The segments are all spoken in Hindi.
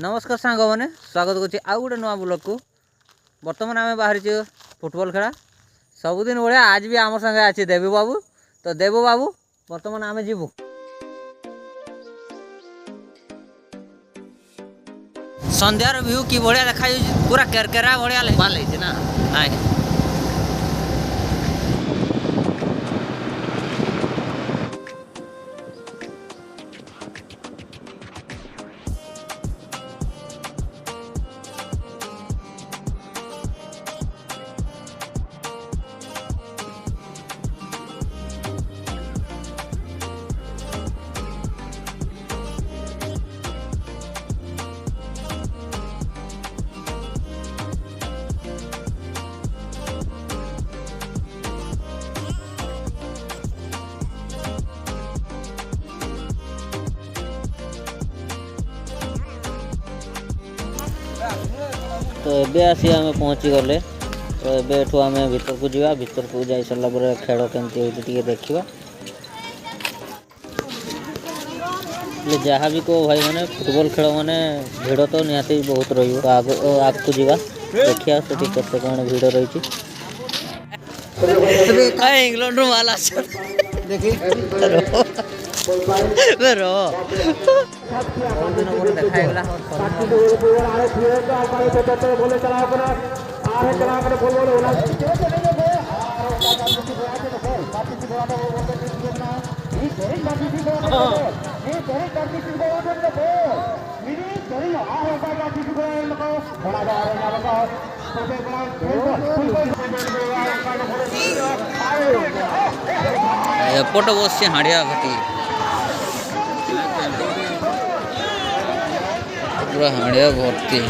नमस्कार सांग मैंने स्वागत करुच्ची आउ गोटे नुआ ब्लॉग को। बर्तमान आम बाहरी फुटबॉल खेला सबुदिन भाया आज भी आम संगे अच्छे देवू बाबू। तो देवू बाबू बर्तमान आम जीवु संध्यार व्यू कि भाया देखा पूरा केरकेरा भाया लगे ना नाई। तो एबे आसी आम पहुँची गले। तो एबे एठू आम भीतर को जावा, भीतर को जाई सरला पर खेल केमती होती टिके देखिबा। जहाँ भी को भाई माने फुटबॉल खेल माने भिड़ तो निहाती बहुत रही। तो आग को जावा देखिया से केते कोन भिड़ रही छी। इंग्लैंड रो वाला देखी रो बहुत दिन पर देखाइला एपट बस हाड़िया घटी पूरा हाड़िया भर्ती।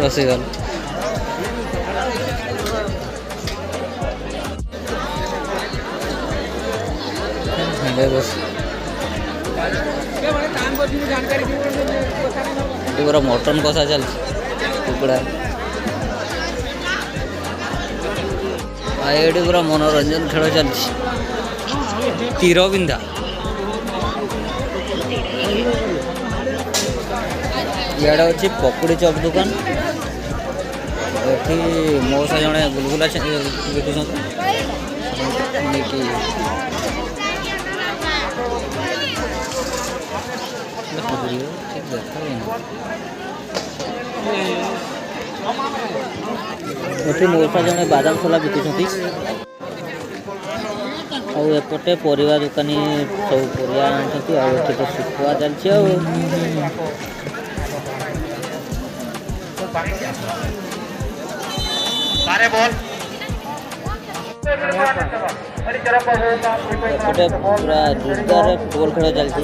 रसीगल बस पूरा मटन कषा चल कुकड़ा ये पूरा मनोरंजन खेल चलती तीर बिंदा। इे अच्छी पकुड़ी चप दुकान ये मौसा जड़े गुलगुला बिकुन मौसा जड़े बादाम सोला बिकुंट। आउटे परिवा दुकानी सब परिया आनी आठ तो शुखुआ चलती पूरा जोरदार फुटबॉल खेल चलती।